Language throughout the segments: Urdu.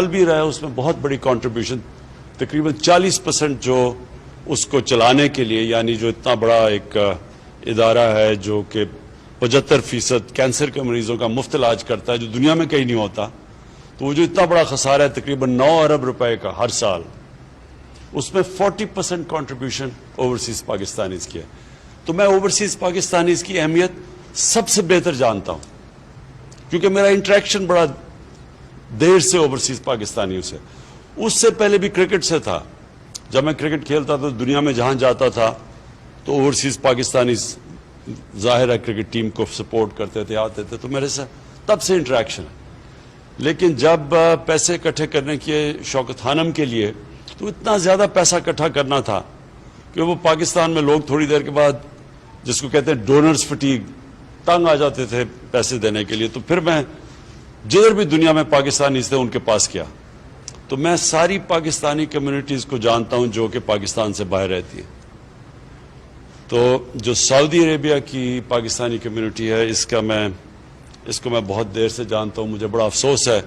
چل بھی رہا ہے اس میں بہت بڑی کنٹریبیوشن تقریباً 40% جو اس کو چلانے کے لیے، یعنی جو اتنا بڑا ایک ادارہ ہے جو کہ 75% کینسر کے مریضوں کا مفت علاج کرتا ہے جو دنیا میں کہیں نہیں ہوتا، تو وہ جو اتنا بڑا خسارہ ہے تقریباً 9 ارب روپے کا ہر سال، اس میں 40% کنٹریبیوشن اوورسیز پاکستانیز کی ہے. تو میں اوورسیز پاکستانیز کی اہمیت سب سے بہتر جانتا ہوں، کیونکہ میرا انٹریکشن بڑا دیر سے اوورسیز پاکستانیوں سے، اس سے پہلے بھی کرکٹ سے تھا. جب میں کرکٹ کھیلتا تھا دنیا میں جہاں جاتا تھا تو اوورسیز پاکستانیز ظاہر ہے کرکٹ ٹیم کو سپورٹ کرتے تھے، آتے تھے، تو میرے سے تب سے انٹریکشن ہے. لیکن جب پیسے اکٹھے کرنے کے شوکت خانم کے لیے، تو اتنا زیادہ پیسہ اکٹھا کرنا تھا کہ وہ پاکستان میں لوگ تھوڑی دیر کے بعد، جس کو کہتے ہیں ڈونرز فٹیگ، تنگ آ جاتے تھے پیسے دینے کے لیے. تو پھر میں جدھر بھی دنیا میں پاکستانی تھے ان کے پاس کیا. تو میں ساری پاکستانی کمیونٹیز کو جانتا ہوں جو کہ پاکستان سے باہر رہتی ہے. تو جو سعودی عربیہ کی پاکستانی کمیونٹی ہے اس کو میں بہت دیر سے جانتا ہوں. مجھے بڑا افسوس ہے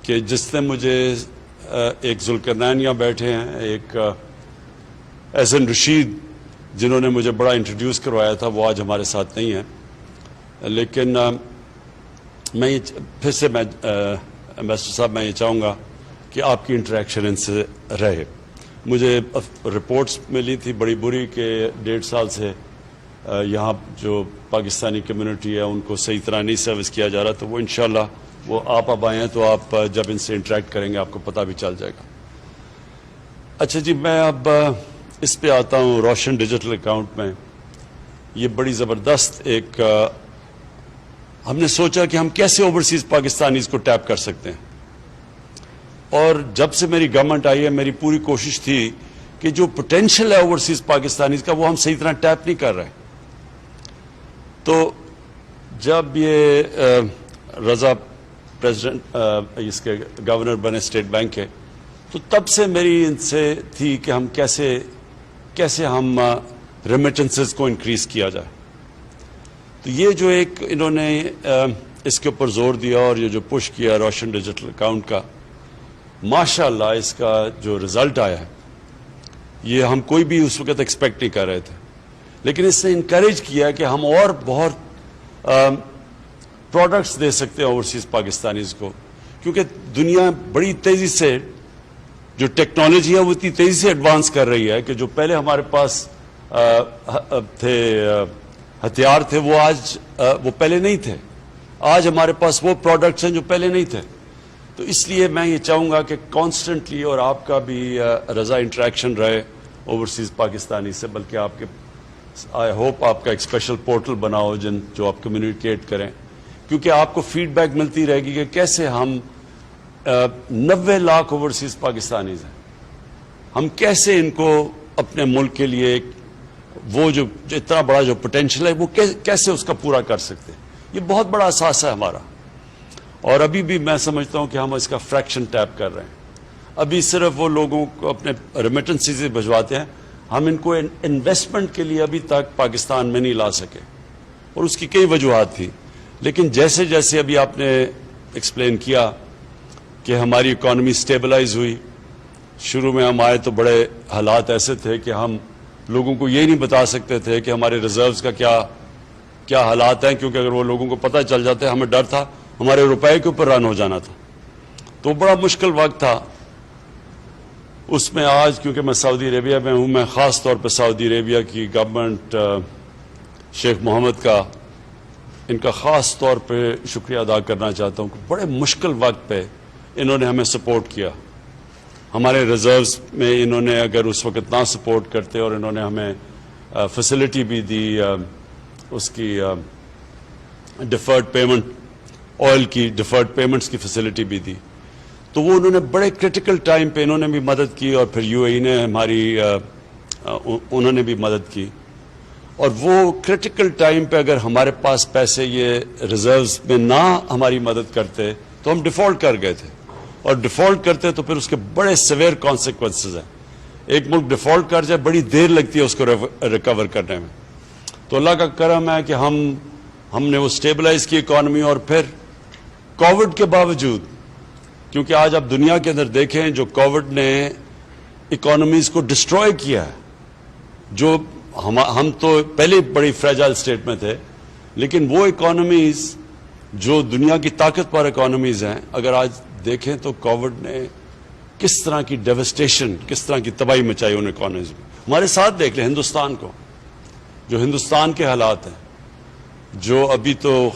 کہ جس نے مجھے ایک ذوالقرنین یہاں بیٹھے ہیں، ایک احسن رشید جنہوں نے مجھے بڑا انٹروڈیوس کروایا تھا، وہ آج ہمارے ساتھ نہیں ہیں. لیکن میں پھر سے امبیسڈر صاحب میں یہ چاہوں گا کہ آپ کی انٹریکشن ان سے رہے. مجھے رپورٹس ملی تھی بڑی بری کہ 1.5 سال سے یہاں جو پاکستانی کمیونٹی ہے ان کو صحیح طرح نہیں سروس کیا جا رہا. تو وہ انشاءاللہ وہ آپ اب آئے ہیں تو آپ جب ان سے انٹریکٹ کریں گے آپ کو پتہ بھی چل جائے گا. اچھا جی، میں اب اس پہ آتا ہوں. روشن ڈیجیٹل اکاؤنٹ میں یہ بڑی زبردست ایک ہم نے سوچا کہ ہم کیسے اوورسیز پاکستانیز کو ٹیپ کر سکتے ہیں. اور جب سے میری گورنمنٹ آئی ہے میری پوری کوشش تھی کہ جو پوٹینشیل ہے اوورسیز پاکستانیز کا وہ ہم صحیح طرح ٹیپ نہیں کر رہے. تو جب یہ رضا پریزیڈنٹ اس کے گورنر بنے اسٹیٹ بینک کے، تو تب سے میری ان سے تھی کہ ہم کیسے ہم ریمیٹنسز کو انکریز کیا جائے. تو یہ جو ایک انہوں نے اس کے اوپر زور دیا اور یہ جو پش کیا روشن ڈیجیٹل اکاؤنٹ کا، ماشاءاللہ اس کا جو رزلٹ آیا ہے یہ ہم کوئی بھی اس وقت ایکسپیکٹ نہیں کر رہے تھے. لیکن اس نے انکریج کیا کہ ہم اور بہت پروڈکٹس دے سکتے ہیں اوورسیز پاکستانیز کو، کیونکہ دنیا بڑی تیزی سے جو ٹیکنالوجی ہے وہ اتنی تیزی سے ایڈوانس کر رہی ہے کہ جو پہلے ہمارے پاس تھے ہتھیار تھے وہ پہلے نہیں تھے. آج ہمارے پاس وہ پروڈکٹس ہیں جو پہلے نہیں تھے. تو اس لیے میں یہ چاہوں گا کہ کانسٹنٹلی اور آپ کا بھی رضا انٹریکشن رہے اوورسیز پاکستانی سے، بلکہ آپ کے آئی ہوپ آپ کا ایک اسپیشل پورٹل بناؤ جو آپ کمیونیکیٹ کریں، کیونکہ آپ کو فیڈ بیک ملتی رہے گی کہ کیسے ہم 90 لاکھ اوورسیز پاکستانیز ہیں، ہم کیسے ان کو اپنے ملک کے لیے وہ جو اتنا بڑا جو پوٹینشیل ہے وہ کیسے اس کا پورا کر سکتے ہیں. یہ بہت بڑا اثاثہ ہے ہمارا. اور ابھی بھی میں سمجھتا ہوں کہ ہم اس کا فریکشن ٹیپ کر رہے ہیں. ابھی صرف وہ لوگوں کو اپنے ریمیٹنس سے بھجواتے ہیں، ہم ان کو انویسٹمنٹ کے لیے ابھی تک پاکستان میں نہیں لا سکے، اور اس کی کئی وجوہات تھی. لیکن جیسے جیسے ابھی آپ نے ایکسپلین کیا کہ ہماری اکانومی سٹیبلائز ہوئی، شروع میں ہم آئے تو بڑے حالات ایسے تھے کہ ہم لوگوں کو یہ نہیں بتا سکتے تھے کہ ہمارے ریزروز کا کیا حالات ہیں، کیونکہ اگر وہ لوگوں کو پتہ چل جاتے ہمیں ڈر تھا ہمارے روپے کے اوپر رن ہو جانا تھا. تو بڑا مشکل وقت تھا. اس میں آج کیونکہ میں سعودی عربیہ میں ہوں، میں خاص طور پہ سعودی عربیہ کی گورنمنٹ شیخ محمد کا ان کا خاص طور پہ شکریہ ادا کرنا چاہتا ہوں کہ بڑے مشکل وقت پہ انہوں نے ہمیں سپورٹ کیا. ہمارے ریزروز میں انہوں نے اگر اس وقت نہ سپورٹ کرتے اور انہوں نے ہمیں فیسلٹی بھی دی، اس کی ڈیفرڈ پیمنٹ آئل کی ڈیفرڈ پیمنٹس کی فیسلٹی بھی دی، تو وہ انہوں نے بڑے کرٹیکل ٹائم پہ انہوں نے بھی مدد کی، اور پھر یو اے ای نے انہوں نے بھی مدد کی. اور وہ کرٹیکل ٹائم پہ اگر ہمارے پاس پیسے یہ ریزروز میں نہ ہماری مدد کرتے تو ہم ڈیفالٹ کر گئے تھے، اور ڈیفالٹ کرتے تو پھر اس کے بڑے سیویئر کانسیکوینسز ہیں. ایک ملک ڈیفالٹ کر جائے بڑی دیر لگتی ہے اس کو ریکور کرنے میں. تو اللہ کا کرم ہے کہ ہم نے وہ سٹیبلائز کی اکانومی، اور پھر کووڈ کے باوجود کیونکہ آج آپ دنیا کے اندر دیکھیں جو کووڈ نے اکانومیز کو ڈسٹروائے کیا ہے، جو ہم تو پہلے بڑی فریجائل سٹیٹ میں تھے، لیکن وہ اکانومیز جو دنیا کی طاقتور اکانومیز ہیں، اگر آج دیکھیں تو کووڈ نے کس طرح کی ڈیوسٹیشن، کس طرح کی تباہی مچائی ان اکانومیز میں. ہمارے ساتھ دیکھ لیں ہندوستان کو، جو ہندوستان کے حالات ہیں، جو ابھی تو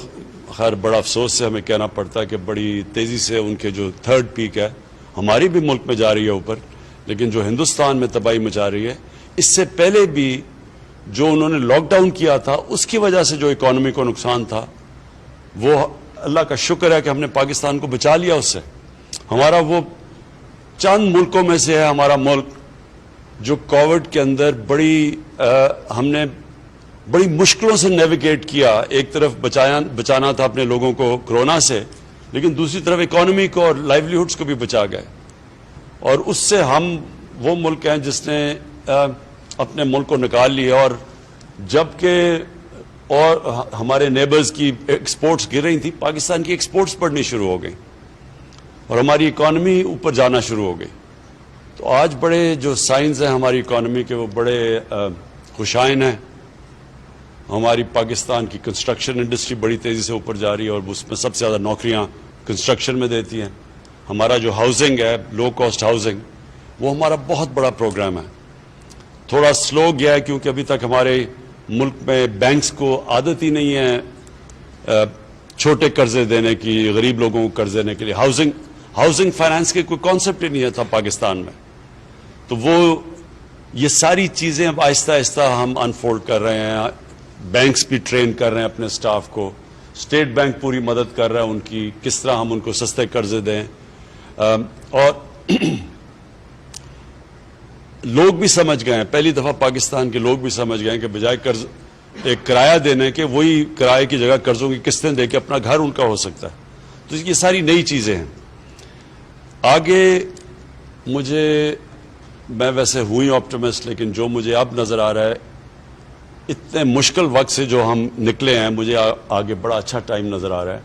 خیر بڑا افسوس سے ہمیں کہنا پڑتا ہے کہ بڑی تیزی سے ان کے جو تھرڈ پیک ہے ہماری بھی ملک میں جا رہی ہے اوپر، لیکن جو ہندوستان میں تباہی مچا رہی ہے، اس سے پہلے بھی جو انہوں نے لاک ڈاؤن کیا تھا اس کی وجہ سے جو اکانومی کو نقصان تھا، وہ اللہ کا شکر ہے کہ ہم نے پاکستان کو بچا لیا اس سے. ہمارا وہ چند ملکوں میں سے ہے ہمارا ملک جو کووڈ کے اندر ہم نے بڑی مشکلوں سے نیویگیٹ کیا. ایک طرف بچانا تھا اپنے لوگوں کو کرونا سے، لیکن دوسری طرف اکانومی کو اور لائیولی ہوڈس کو بھی بچا گئے. اور اس سے ہم وہ ملک ہیں جس نے اپنے ملک کو نکال لیا. اور جبکہ اور ہمارے نیبرز کی ایکسپورٹس گر رہی تھیں، پاکستان کی ایکسپورٹس بڑھنی شروع ہو گئی اور ہماری اکانومی اوپر جانا شروع ہو گئی. تو آج بڑے جو سائنز ہیں ہماری اکانومی کے، وہ بڑے خوشائن ہیں. ہماری پاکستان کی کنسٹرکشن انڈسٹری بڑی تیزی سے اوپر جا رہی ہے اور اس میں سب سے زیادہ نوکریاں کنسٹرکشن میں دیتی ہیں. ہمارا جو ہاؤسنگ ہے، لو کاسٹ ہاؤسنگ، وہ ہمارا بہت بڑا پروگرام ہے. تھوڑا سلو گیا ہے کیونکہ ابھی تک ہمارے ملک میں بینکس کو عادت ہی نہیں ہے چھوٹے قرضے دینے کی، غریب لوگوں کو قرض دینے کے لیے. ہاؤسنگ فائنانس کے کوئی کانسیپٹ ہی نہیں تھا پاکستان میں. تو یہ ساری چیزیں اب آہستہ آہستہ ہم انفولڈ کر رہے ہیں. بینکس بھی ٹرین کر رہے ہیں اپنے سٹاف کو، اسٹیٹ بینک پوری مدد کر رہا ہے ان کی، کس طرح ہم ان کو سستے قرضے دیں. اور لوگ بھی سمجھ گئے ہیں، پہلی دفعہ پاکستان کے لوگ بھی سمجھ گئے ہیں کہ بجائے قرض ایک کرایہ دینے کے، وہی کرائے کی جگہ قرضوں کی قسطیں دے کے اپنا گھر ان کا ہو سکتا ہے. تو یہ ساری نئی چیزیں ہیں. آگے میں ویسے ہوئی آپٹمسٹ، لیکن جو مجھے اب نظر آ رہا ہے، اتنے مشکل وقت سے جو ہم نکلے ہیں، مجھے آگے بڑا اچھا ٹائم نظر آ رہا ہے.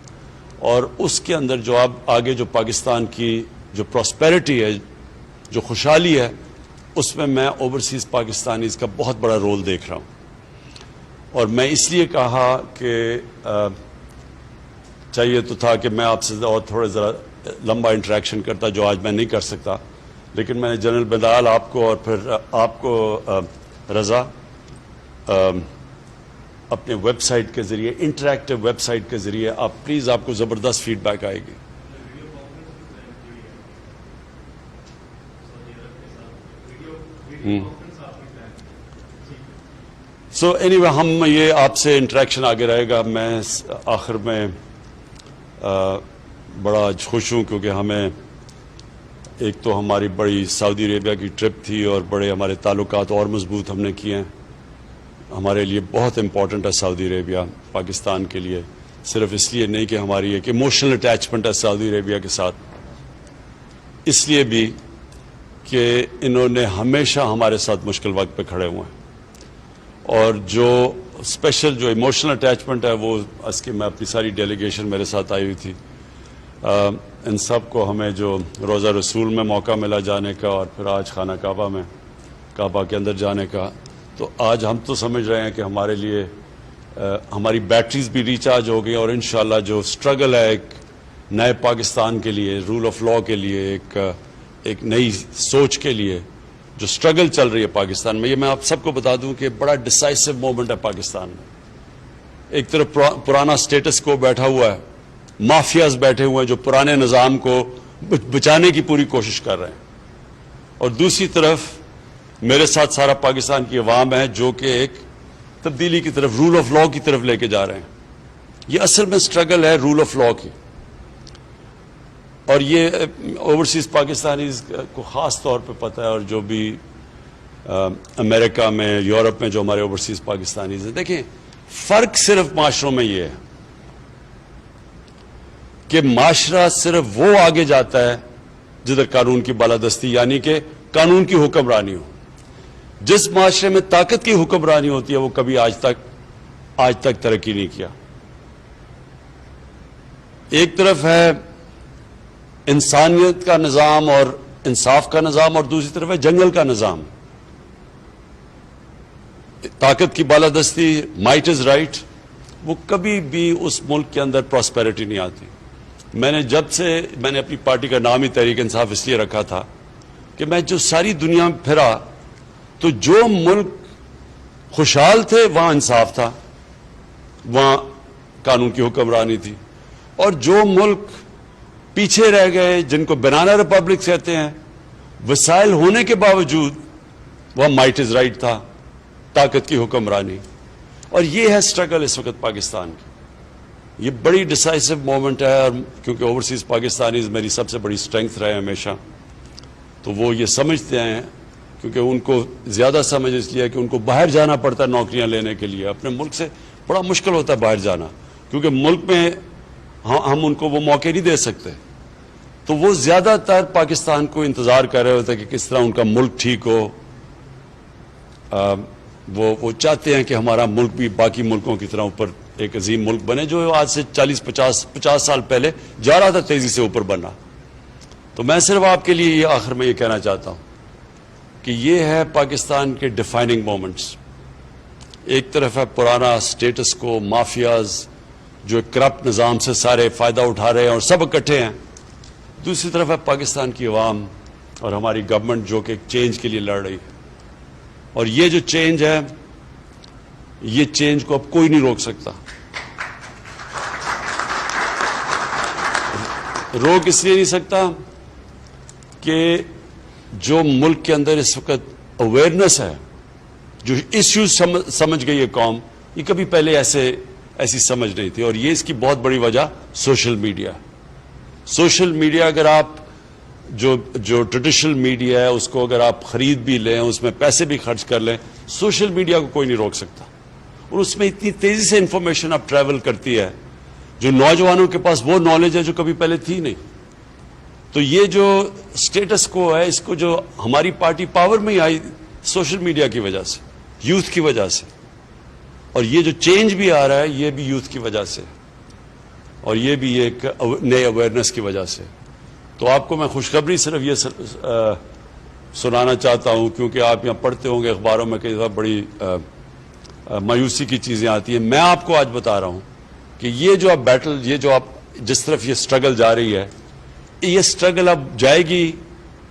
اور اس کے اندر جو اب آگے جو پاکستان کی جو پراسپیرٹی ہے، جو خوشحالی ہے، اس میں اوورسیز پاکستانیز کا بہت بڑا رول دیکھ رہا ہوں. اور میں اس لیے کہا کہ چاہیے تو تھا کہ میں آپ سے اور تھوڑے ذرا لمبا انٹریکشن کرتا، جو آج میں نہیں کر سکتا. لیکن میں نے جنرل بلال آپ کو اور پھر آپ کو رضا اپنے ویب سائٹ کے ذریعے، انٹریکٹیو ویب سائٹ کے ذریعے آپ پلیز، آپ کو زبردست فیڈ بیک آئے گی. سو اینی وے ہم یہ آپ سے انٹریکشن آگے رہے گا. میں آخر میں بڑا خوش ہوں کیونکہ ہمیں ایک تو ہماری بڑی سعودی عربیہ کی ٹرپ تھی اور بڑے ہمارے تعلقات اور مضبوط ہم نے کیے ہیں. ہمارے لیے بہت امپورٹنٹ ہے سعودی عربیہ پاکستان کے لیے، صرف اس لیے نہیں کہ ہماری ایک ایموشنل اٹیچمنٹ ہے سعودی عربیہ کے ساتھ، اس لیے بھی کہ انہوں نے ہمیشہ ہمارے ساتھ مشکل وقت پہ کھڑے ہوئے ہیں. اور جو اسپیشل جو ایموشنل اٹیچمنٹ ہے وہ اس کی میں اپنی ساری ڈیلیگیشن میرے ساتھ آئی ہوئی تھی. ان سب کو ہمیں جو روزہ رسول میں موقع ملا جانے کا اور پھر آج خانہ کعبہ میں، کعبہ کے اندر جانے کا، تو آج ہم تو سمجھ رہے ہیں کہ ہمارے لیے ہماری بیٹریز بھی ریچارج ہو گئی. اور انشاءاللہ جو سٹرگل ہے ایک نئے پاکستان کے لیے، رول آف لاء کے لیے، ایک نئی سوچ کے لیے جو سٹرگل چل رہی ہے پاکستان میں، یہ میں آپ سب کو بتا دوں کہ بڑا ڈیسائسو مومنٹ ہے پاکستان میں. ایک طرف پرانا سٹیٹس کو بیٹھا ہوا ہے، مافیاز بیٹھے ہوئے ہیں جو پرانے نظام کو بچانے کی پوری کوشش کر رہے ہیں، اور دوسری طرف میرے ساتھ سارا پاکستان کی عوام ہے جو کہ ایک تبدیلی کی طرف، رول آف لاء کی طرف لے کے جا رہے ہیں. یہ اصل میں سٹرگل ہے رول آف لاء کی. اور یہ اوورسیز پاکستانیز کو خاص طور پہ پتہ ہے، اور جو بھی امریکہ میں، یورپ میں جو ہمارے اوورسیز پاکستانیز ہیں. دیکھیں فرق صرف معاشروں میں یہ ہے کہ معاشرہ صرف وہ آگے جاتا ہے جدھر قانون کی بالادستی، یعنی کہ قانون کی حکمرانی ہو. جس معاشرے میں طاقت کی حکمرانی ہوتی ہے وہ کبھی آج تک ترقی نہیں کیا. ایک طرف ہے انسانیت کا نظام اور انصاف کا نظام، اور دوسری طرف ہے جنگل کا نظام. طاقت کی بالادستی، مائٹ از رائٹ، وہ کبھی بھی اس ملک کے اندر پراسپیرٹی نہیں آتی. میں نے اپنی پارٹی کا نام ہی تحریک انصاف اس لیے رکھا تھا کہ میں جو ساری دنیا میں پھرا تو جو ملک خوشحال تھے وہاں انصاف تھا، وہاں قانون کی حکمرانی تھی، اور جو ملک پیچھے رہ گئے، جن کو بنانا ریپبلک کہتے ہیں، وسائل ہونے کے باوجود وہاں مائٹ از رائٹ تھا، طاقت کی حکمرانی. اور یہ ہے سٹرگل اس وقت پاکستان کی. یہ بڑی ڈیسائسو مومنٹ ہے، اور کیونکہ اوورسیز پاکستانیز میری سب سے بڑی سٹرینگتھ رہے ہمیشہ، تو وہ یہ سمجھتے ہیں، کیونکہ ان کو زیادہ سمجھ اس لیے کہ ان کو باہر جانا پڑتا ہے نوکریاں لینے کے لیے. اپنے ملک سے بڑا مشکل ہوتا ہے باہر جانا، کیونکہ ملک میں ہم ان کو وہ موقع نہیں دے سکتے. تو وہ زیادہ تر پاکستان کو انتظار کر رہے ہوتے ہیں کہ کس طرح ان کا ملک ٹھیک ہو. وہ چاہتے ہیں کہ ہمارا ملک بھی باقی ملکوں کی طرح اوپر ایک عظیم ملک بنے، جو آج سے 40-50 سال پہلے جا رہا تھا تیزی سے اوپر بننا. تو میں صرف آپ کے لیے یہ آخر میں یہ کہنا چاہتا ہوں کہ یہ ہے پاکستان کے ڈیفائننگ مومنٹس. ایک طرف ہے پرانا سٹیٹس کو، مافیاز جو ایک کرپٹ نظام سے سارے فائدہ اٹھا رہے ہیں اور سب اکٹھے ہیں. دوسری طرف ہے پاکستان کی عوام اور ہماری گورنمنٹ جو کہ ایک چینج کے لیے لڑ رہی ہے. اور یہ جو چینج ہے، یہ چینج کو اب کوئی نہیں روک سکتا. روک اس لیے نہیں سکتا کہ جو ملک کے اندر اس وقت اویئرنیس ہے، جو ایشوز سمجھ گئی ہے قوم، یہ کبھی پہلے ایسی سمجھ نہیں تھی. اور یہ اس کی بہت بڑی وجہ سوشل میڈیا. سوشل میڈیا اگر آپ جو ٹریڈیشنل میڈیا ہے اس کو اگر آپ خرید بھی لیں، اس میں پیسے بھی خرچ کر لیں، سوشل میڈیا کو کوئی نہیں روک سکتا. اور اس میں اتنی تیزی سے انفارمیشن اب ٹریول کرتی ہے، جو نوجوانوں کے پاس وہ نالج ہے جو کبھی پہلے تھی نہیں. تو یہ جو سٹیٹس کو ہے، اس کو جو ہماری پارٹی پاور میں ہی آئی سوشل میڈیا کی وجہ سے، یوتھ کی وجہ سے. اور یہ جو چینج بھی آ رہا ہے یہ بھی یوتھ کی وجہ سے، اور یہ بھی ایک نئے اویئرنیس کی وجہ سے. تو آپ کو میں خوشخبری صرف یہ سنانا چاہتا ہوں، کیونکہ آپ یہاں پڑھتے ہوں گے اخباروں میں کئی دفعہ بڑی مایوسی کی چیزیں آتی ہیں. میں آپ کو آج بتا رہا ہوں کہ یہ جو آپ بیٹل، یہ جو آپ جس طرف یہ سٹرگل جا رہی ہے، یہ سٹرگل اب جائے گی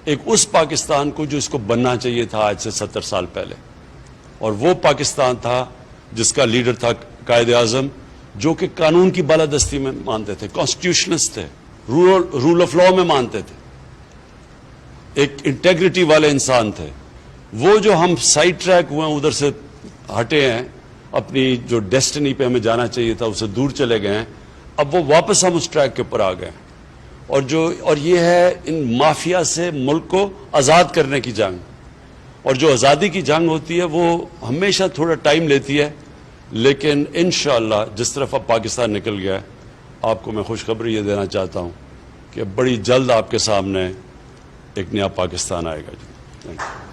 ایک اس پاکستان کو جو اس کو بننا چاہیے تھا آج سے 70 سال پہلے. اور وہ پاکستان تھا جس کا لیڈر تھا قائد اعظم، جو کہ قانون کی بالادستی میں مانتے تھے، کانسٹیٹیوشنسٹ تھے، رول آف لا میں مانتے تھے، ایک انٹیگریٹی والے انسان تھے. وہ جو ہم سائڈ ٹریک ہوئے ہیں، ادھر سے ہٹے ہیں، اپنی جو ڈیسٹنی پہ ہمیں جانا چاہیے تھا اسے دور چلے گئے ہیں، اب وہ واپس ہم اس ٹریک کے اوپر آ گئے. اور یہ ہے ان مافیا سے ملک کو آزاد کرنے کی جنگ. اور جو آزادی کی جنگ ہوتی ہے وہ ہمیشہ تھوڑا ٹائم لیتی ہے، لیکن انشاءاللہ جس طرف اب پاکستان نکل گیا ہے، آپ کو میں خوشخبری یہ دینا چاہتا ہوں کہ بڑی جلد آپ کے سامنے ایک نیا پاکستان آئے گا. جی تھینک یو.